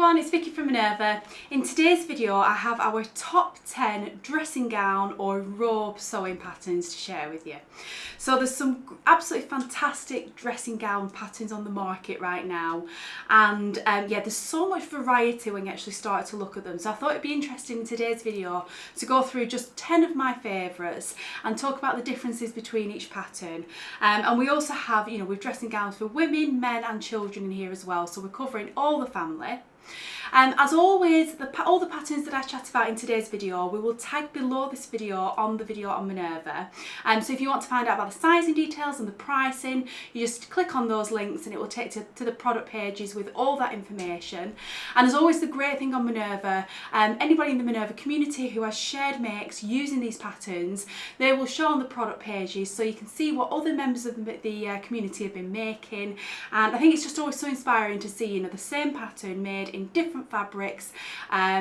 everyone, it's Vicki from Minerva. In today's video I have our top 10 dressing gown or robe sewing patterns to share with you. So there's some absolutely fantastic dressing gown patterns on the market right now, and yeah, there's so much variety when you actually start to look at them. So I thought it'd be interesting in today's video to go through just 10 of my favourites and talk about the differences between each pattern. And we also have, you know, we've dressing gowns for women, men and children in here as well, so we're covering all the family. As always, all the patterns that I chat about in today's video, we will tag below this video on the video on Minerva. So if you want to find out about the sizing details and the pricing, you just click on those links and it will take you to the product pages with all that information. And as always, the great thing on Minerva, anybody in the Minerva community who has shared makes using these patterns, they will show on the product pages so you can see what other members of the community have been making. And I think it's just always so inspiring to see, you know, the same pattern made in different fabrics,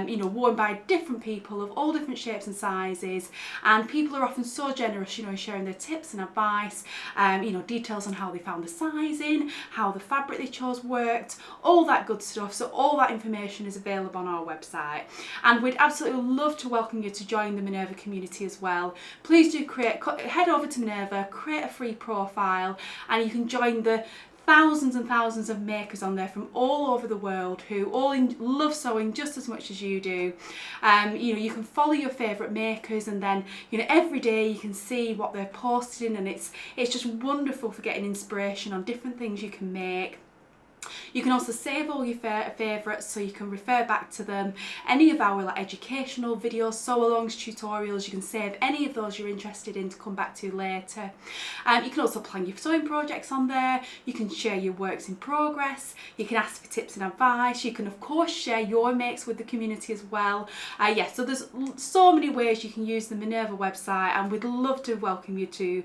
you know, worn by different people of all different shapes and sizes, and people are often so generous, you know, in sharing their tips and advice, you know, details on how they found the sizing, how the fabric they chose worked, all that good stuff. So all that information is available on our website, and we'd absolutely love to welcome you to join the Minerva community as well. Please do head over to Minerva, create a free profile, and you can join the thousands and thousands of makers on there from all over the world who all love sewing just as much as you do. You know, you can follow your favourite makers, and then, you know, every day you can see what they're posting, and it's just wonderful for getting inspiration on different things you can make. You can also save all your favourites so you can refer back to them. Any of our educational videos, sew-alongs, tutorials, you can save any of those you're interested in to come back to later. You can also plan your sewing projects on there. You can share your works in progress. You can ask for tips and advice. You can of course share your makes with the community as well. Yeah, so there's so many ways you can use the Minerva website, and we'd love to welcome you to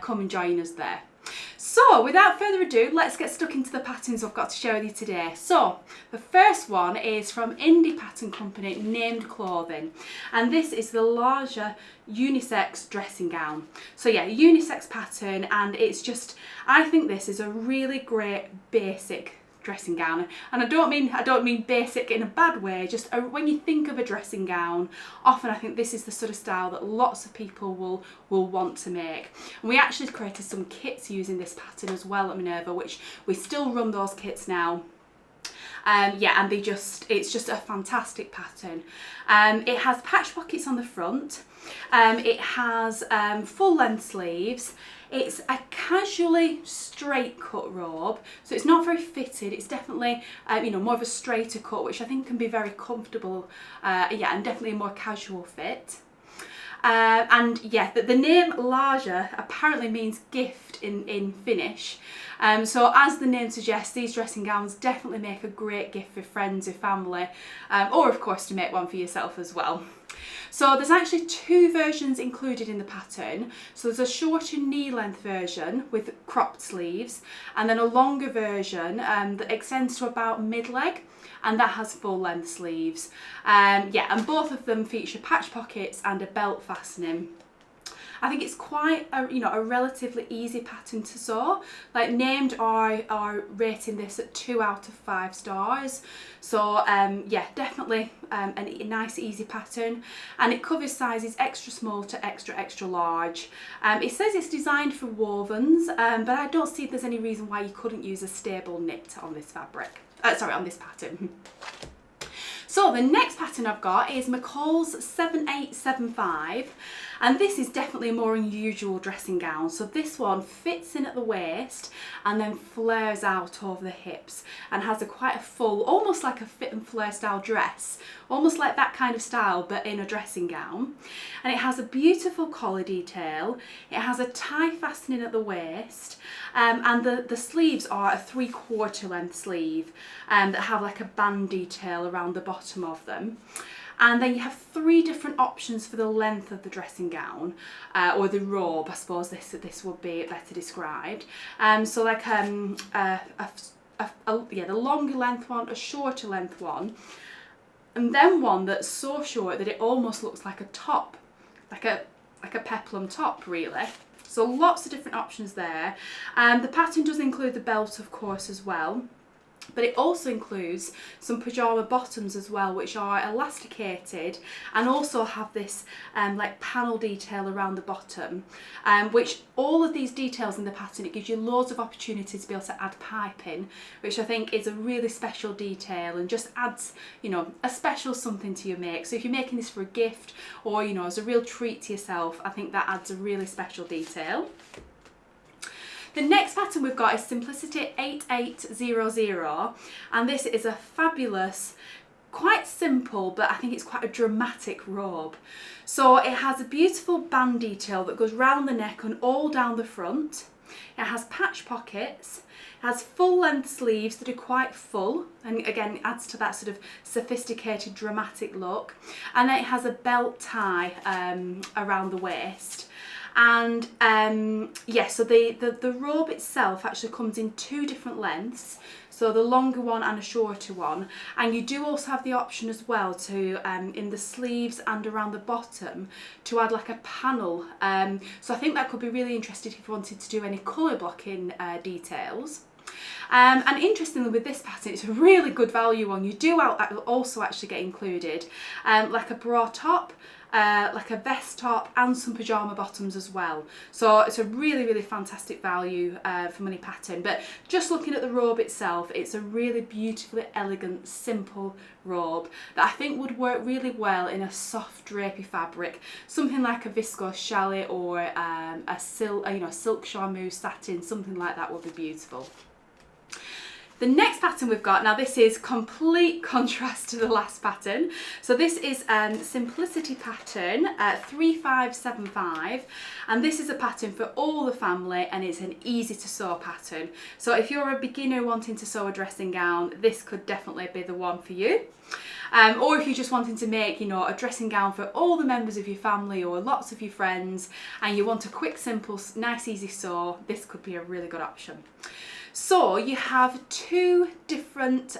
come and join us there. So without further ado, let's get stuck into the patterns I've got to share with you today. So the first one is from indie pattern company Named Clothing, and this is the larger unisex dressing gown. So yeah, unisex pattern, and it's just, I think this is a really great basic dressing gown, and I don't mean basic in a bad way, just when you think of a dressing gown, often I think this is the sort of style that lots of people will want to make. And we actually created some kits using this pattern as well at Minerva, which we still run those kits now. Yeah, and it's just a fantastic pattern. It has patch pockets on the front. It has full length sleeves. It's a casually straight cut robe, so it's not very fitted. It's definitely you know, more of a straighter cut, which I think can be very comfortable. Yeah, and definitely a more casual fit. And yeah, the name larger apparently means gift in Finnish. So as the name suggests, these dressing gowns definitely make a great gift for friends or family, or of course to make one for yourself as well. So there's actually two versions included in the pattern. So there's a shorter knee length version with cropped sleeves, and then a longer version that extends to about mid-leg, and that has full length sleeves. Yeah, and both of them feature patch pockets and a belt fastening. I think it's quite a relatively easy pattern to sew. Like Named are rating this at 2 out of 5 stars. So yeah, definitely a nice easy pattern, and it covers sizes extra small to extra large. It says it's designed for wovens, but I don't see there's any reason why you couldn't use a stable knit on this fabric. Sorry, on this pattern. So the next pattern I've got is McCall's 7875, and this is definitely a more unusual dressing gown. So this one fits in at the waist and then flares out over the hips, and has quite a full, almost like a fit and flare style dress, almost like that kind of style but in a dressing gown. And it has a beautiful collar detail. It has a tie fastening at the waist, and the sleeves are a 3/4 length sleeve that have like a band detail around the bottom of them. And then you have 3 different options for the length of the dressing gown, or the robe, I suppose this would be better described. So like the longer length one, a shorter length one, and then one that's so short that it almost looks like a top, like a peplum top really. So lots of different options there. The pattern does include the belt of course as well. But it also includes some pyjama bottoms as well, which are elasticated and also have this like panel detail around the bottom, which all of these details in the pattern, it gives you loads of opportunity to be able to add piping, which I think is a really special detail and just adds, you know, a special something to your make. So if you're making this for a gift or, you know, as a real treat to yourself, I think that adds a really special detail. The next pattern we've got is Simplicity 8800, and this is a fabulous, quite simple, but I think it's quite a dramatic robe. So it has a beautiful band detail that goes round the neck and all down the front. It has patch pockets, it has full length sleeves that are quite full, and again it adds to that sort of sophisticated dramatic look, and then it has a belt tie around the waist. And yeah, so the robe itself actually comes in two different lengths, so the longer one and a shorter one, and you do also have the option as well to in the sleeves and around the bottom to add like a panel, so I think that could be really interesting if you wanted to do any colour blocking details. And interestingly with this pattern, it's a really good value one. You do also actually get included like a bra top, like a vest top and some pyjama bottoms as well. So it's a really, really fantastic value for money pattern. But just looking at the robe itself, it's a really beautifully elegant, simple robe that I think would work really well in a soft drapey fabric, something like a viscose challis or a silk charmeuse satin, something like that would be beautiful. The next pattern we've got, now this is complete contrast to the last pattern. So this is Simplicity pattern 3575, and this is a pattern for all the family, and it's an easy to sew pattern. So if you're a beginner wanting to sew a dressing gown, this could definitely be the one for you. Or if you're just wanting to make, you know, a dressing gown for all the members of your family or lots of your friends, and you want a quick, simple, nice, easy sew, this could be a really good option. So you have two different,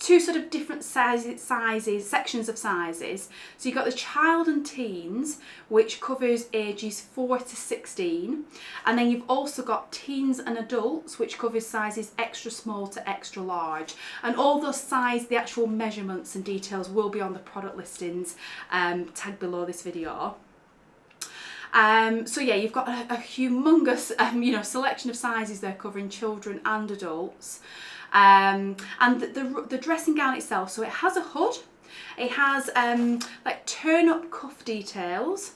two sort of different sections of sizes. So you've got the child and teens, which covers ages 4 to 16. And then you've also got teens and adults, which covers sizes extra small to extra large. And all those the actual measurements and details will be on the product listings tagged below this video. So yeah, you've got a humongous selection of sizes there covering children and adults. And the dressing gown itself, so it has a hood, it has like turn up cuff details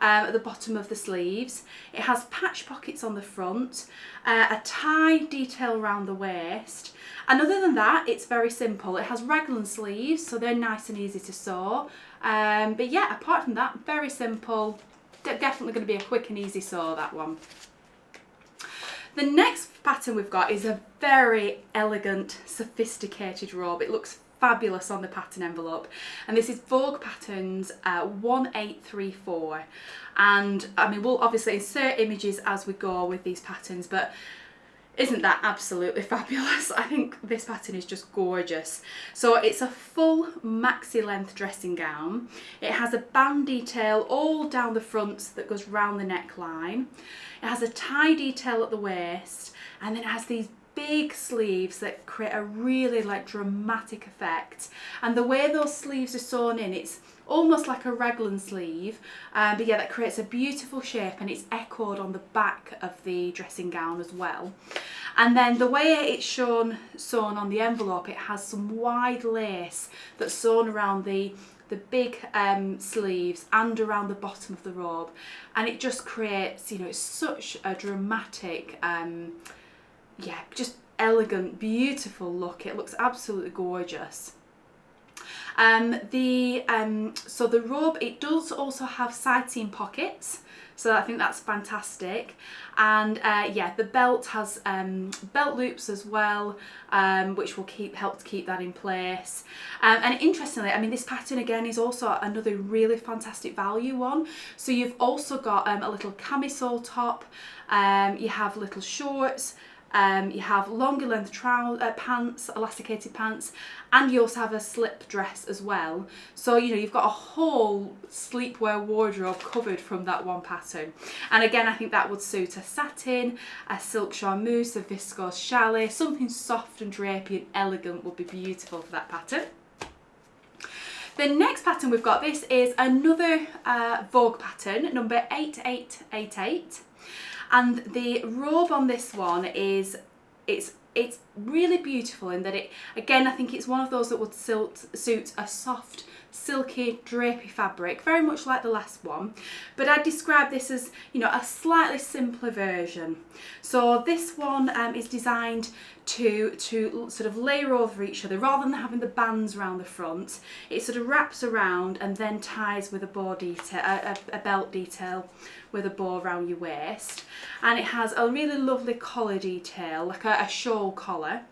at the bottom of the sleeves, it has patch pockets on the front, a tie detail around the waist, and other than that it's very simple. It has raglan sleeves, so they're nice and easy to sew, but yeah, apart from that, very simple. Definitely going to be a quick and easy sew, that one. The next pattern we've got is a very elegant, sophisticated robe. It looks fabulous on the pattern envelope, and this is Vogue Patterns 1834, and I mean we'll obviously insert images as we go with these patterns, but isn't that absolutely fabulous? I think this pattern is just gorgeous. So it's a full maxi length dressing gown. It has a band detail all down the front that goes round the neckline. It has a tie detail at the waist, and then it has these big sleeves that create a really like dramatic effect. And the way those sleeves are sewn in, it's almost like a raglan sleeve, but yeah, that creates a beautiful shape, and it's echoed on the back of the dressing gown as well. And then the way it's sewn on the envelope, it has some wide lace that's sewn around the big sleeves and around the bottom of the robe, and it just creates, you know, it's such a dramatic, yeah, just elegant, beautiful look. It looks absolutely gorgeous. So the robe, it does also have side seam pockets, so I think that's fantastic. And yeah, the belt has belt loops as well, which will help to keep that in place. And interestingly, I mean, this pattern again is also another really fantastic value one. So you've also got a little camisole top, you have little shorts, You have longer length pants, elasticated pants, and you also have a slip dress as well. So, you know, you've got a whole sleepwear wardrobe covered from that one pattern. And again, I think that would suit a satin, a silk charmeuse, a viscose chalet, something soft and drapey and elegant would be beautiful for that pattern. The next pattern we've got, this is another Vogue pattern, number 8888. And the robe on this one is, it's really beautiful in that it, again, I think it's one of those that would suit a soft, silky, drapey fabric, very much like the last one. But I'd describe this as, you know, a slightly simpler version. So this one is designed to sort of layer over each other rather than having the bands around the front. It sort of wraps around and then ties with a bow detail, a belt detail with a bow around your waist. And it has a really lovely collar detail, like a shawl collar.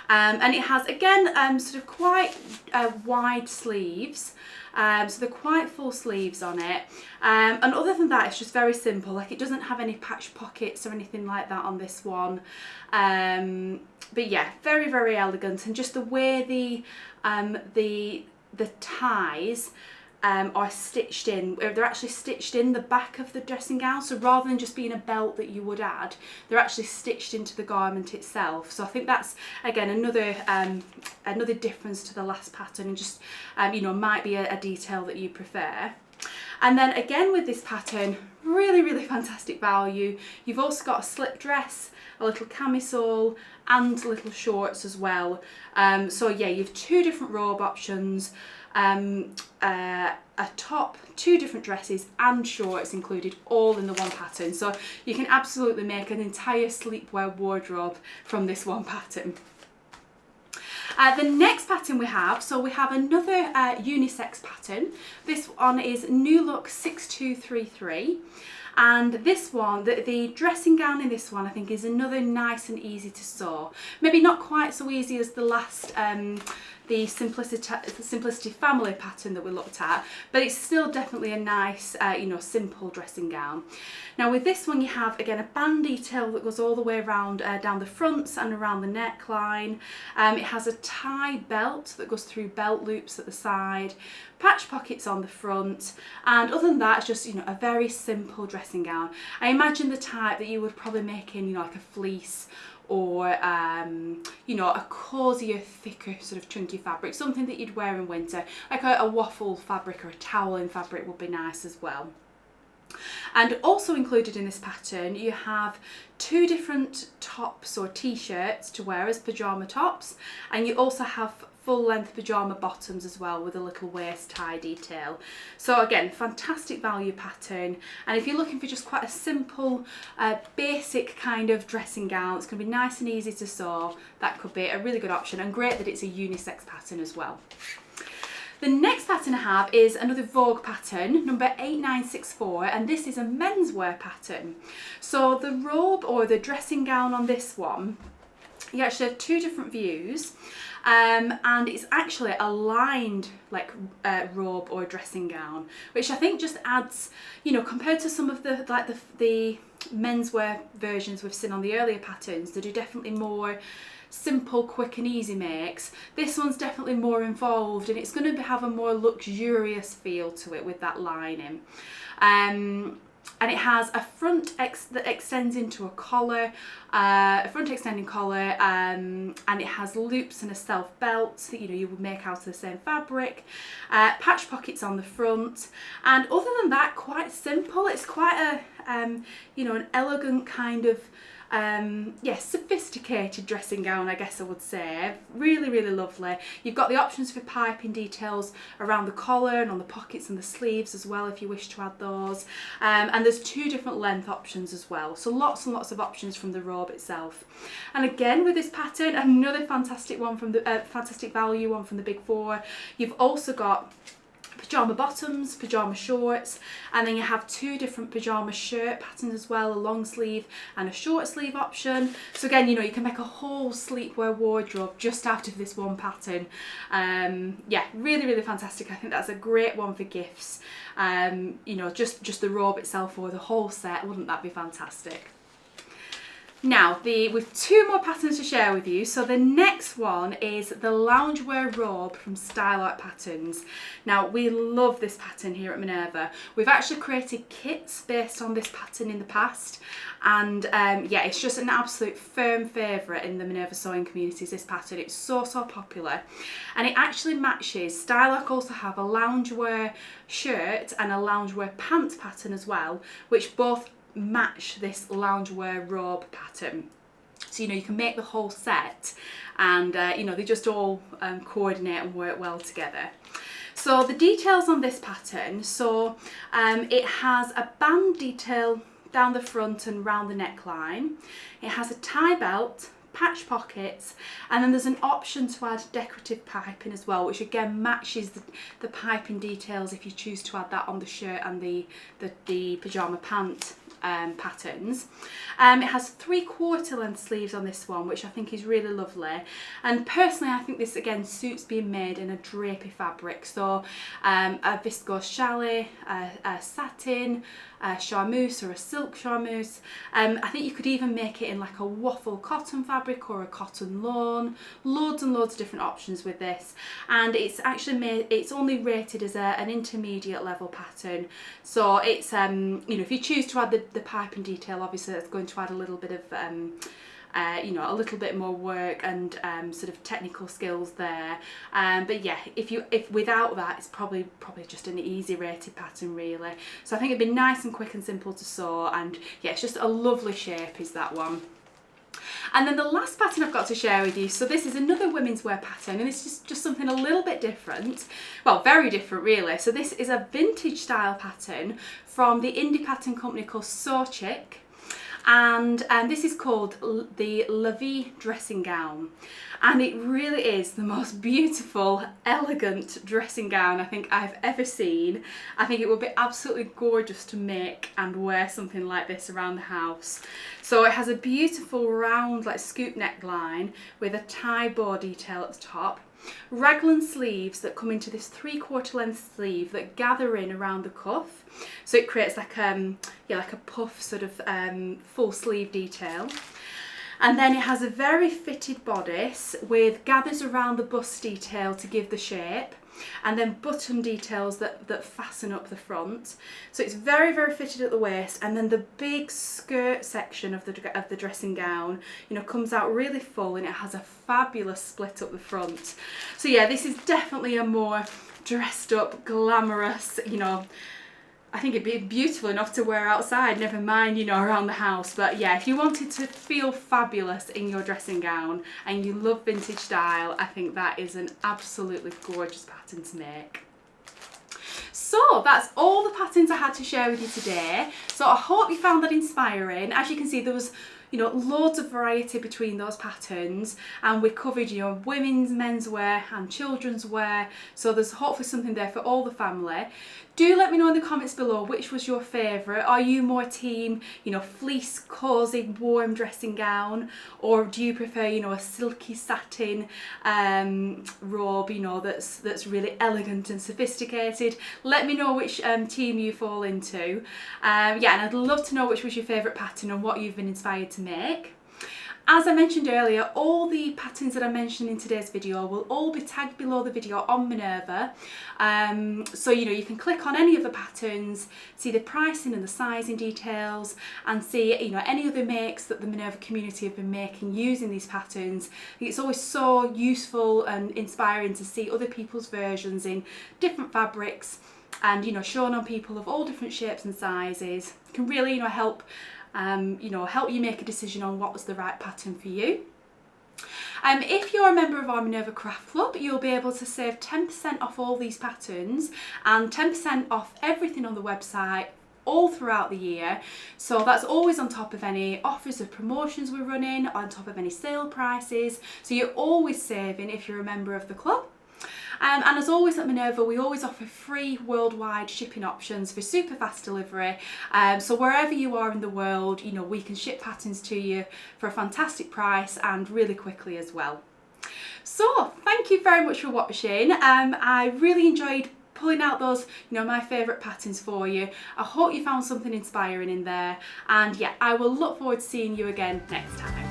And it has, again, sort of quite wide sleeves. So they're quite full sleeves on it. And other than that, it's just very simple. Like, it doesn't have any patch pockets or anything like that on this one. But yeah, very, very elegant. And just the way the ties are stitched in, they're actually stitched in the back of the dressing gown, so rather than just being a belt that you would add, they're actually stitched into the garment itself. So I think that's, again, another difference to the last pattern, and just you know, might be a detail that you prefer. And then again with this pattern, really, really fantastic value. You've also got a slip dress, a little camisole, and little shorts as well. So yeah, you have two different robe options, a top, two different dresses and shorts included, all in the one pattern. So you can absolutely make an entire sleepwear wardrobe from this one pattern. The next pattern we have, so we have another unisex pattern. This one is New Look 6233. And this one, the dressing gown in this one, I think is another nice and easy to sew. Maybe not quite so easy as the last, the Simplicity family pattern that we looked at, but it's still definitely a nice, you know, simple dressing gown. Now with this one, you have, again, a band detail that goes all the way around down the fronts and around the neckline. It has a tie belt that goes through belt loops at the side, patch pockets on the front, and other than that, it's just, you know, a very simple dressing gown. I imagine the type that you would probably make in, you know, like a fleece, or you know, a cozier, thicker, sort of chunky fabric, something that you'd wear in winter, like a waffle fabric or a toweling fabric would be nice as well. And also included in this pattern, you have two different tops or t-shirts to wear as pyjama tops, and you also have full length pyjama bottoms as well with a little waist tie detail. So again, fantastic value pattern, and if you're looking for just quite a simple basic kind of dressing gown, it's going to be nice and easy to sew, that could be a really good option, and great that it's a unisex pattern as well. The next pattern I have is another Vogue pattern, number 8964, and this is a menswear pattern. So the robe or the dressing gown on this one, you actually have two different views, and it's actually a lined like robe or dressing gown, which I think just adds, you know, compared to some of the the menswear versions we've seen on the earlier patterns that are definitely more simple, quick and easy makes, this one's definitely more involved, and it's going to have a more luxurious feel to it with that lining. And it has a front that extends into a collar, a front extending collar, and it has loops and a self belt that, you know, you would make out of the same fabric, patch pockets on the front, and other than that, quite simple. It's quite a you know, an elegant kind of yeah, sophisticated dressing gown, I guess I would say. Really, really lovely. You've got the options for piping details around the collar and on the pockets and the sleeves as well, if you wish to add those. And there's two different length options as well. So lots and lots of options from the robe itself. And again, with this pattern, another fantastic one from the fantastic value one from the Big Four. You've also got pyjama bottoms, pyjama shorts, and then you have two different pyjama shirt patterns as well, a long sleeve and a short sleeve option. So again, you know, you can make a whole sleepwear wardrobe just out of this one pattern. Yeah, really, really fantastic. I think that's a great one for gifts. You know, just the robe itself or the whole set, wouldn't that be fantastic? Now, with two more patterns to share with you. So the next one is the Loungewear Robe from Style Art Patterns. Now, we love this pattern here at Minerva. We've actually created kits based on this pattern in the past. And yeah, it's just an absolute firm favourite in the Minerva sewing communities, this pattern. It's so popular. And it actually matches. Style Art also have a loungewear shirt and a loungewear pants pattern as well, which both match this loungewear robe pattern. So you can make the whole set, and they just all coordinate and work well together. So the details on this pattern, so it has a band detail down the front and round the neckline. It has a tie belt, patch pockets, and then there's an option to add decorative piping as well, which again matches the piping details if you choose to add that on the shirt and the pyjama pant patterns. It has 3/4 length sleeves on this one, which I think is really lovely, and personally I think this again suits being made in a drapey fabric, so a viscose challis, a satin, a charmeuse or a silk charmeuse. I think you could even make it in like a waffle cotton fabric or a cotton lawn. Loads and loads of different options with this, and it's actually it's only rated as an intermediate level pattern, so it's if you choose to add the piping detail, obviously that's going to add a little bit of a little bit more work and sort of technical skills there, but yeah, if without that, it's probably just an easy rated pattern really. So I think it'd be nice and quick and simple to sew, and yeah, it's just a lovely shape is that one. And then the last pattern I've got to share with you, so this is another women's wear pattern, and it's just something a little bit different, well, very different really. So this is a vintage style pattern from the indie pattern company called So Chic, and this is called the La Vie dressing gown, and it really is the most beautiful, elegant dressing gown I think I've ever seen. I think it would be absolutely gorgeous to make and wear something like this around the house. So it has a beautiful round like scoop neckline with a tie bow detail at the top, raglan sleeves that come into this 3/4 length sleeve that gather in around the cuff, so it creates like like a puff sort of full sleeve detail. And then it has a very fitted bodice with gathers around the bust detail to give the shape, and then button details that fasten up the front. So it's very, very fitted at the waist, and then the big skirt section of the dressing gown, comes out really full, and it has a fabulous split up the front. So yeah, this is definitely a more dressed up, glamorous, I think it'd be beautiful enough to wear outside, never mind, around the house. But yeah, if you wanted to feel fabulous in your dressing gown and you love vintage style, I think that is an absolutely gorgeous pattern to make. So that's all the patterns I had to share with you today. So I hope you found that inspiring. As you can see, there was loads of variety between those patterns, and we covered women's, menswear and children's wear, so there's hopefully something there for all the family. Do let me know in the comments below which was your favourite. Are you more team fleece, cosy, warm dressing gown, or do you prefer a silky satin robe that's really elegant and sophisticated? Let me know which team you fall into. Yeah, and I'd love to know which was your favourite pattern and what you've been inspired to make. As I mentioned earlier, all the patterns that I mentioned in today's video will all be tagged below the video on Minerva. So you can click on any of the patterns, see the pricing and the sizing details, and see any other makes that the Minerva community have been making using these patterns. I think it's always so useful and inspiring to see other people's versions in different fabrics, and shown on people of all different shapes and sizes. It can really help help you make a decision on what was the right pattern for you. If you're a member of our Minerva Craft Club, you'll be able to save 10% off all these patterns and 10% off everything on the website all throughout the year. So that's always on top of any offers or promotions we're running, on top of any sale prices. So you're always saving if you're a member of the club. And as always at Minerva, we always offer free worldwide shipping options for super fast delivery. So wherever you are in the world, we can ship patterns to you for a fantastic price and really quickly as well. So thank you very much for watching. I really enjoyed pulling out those, you know, my favourite patterns for you. I hope you found something inspiring in there, and yeah, I will look forward to seeing you again next time.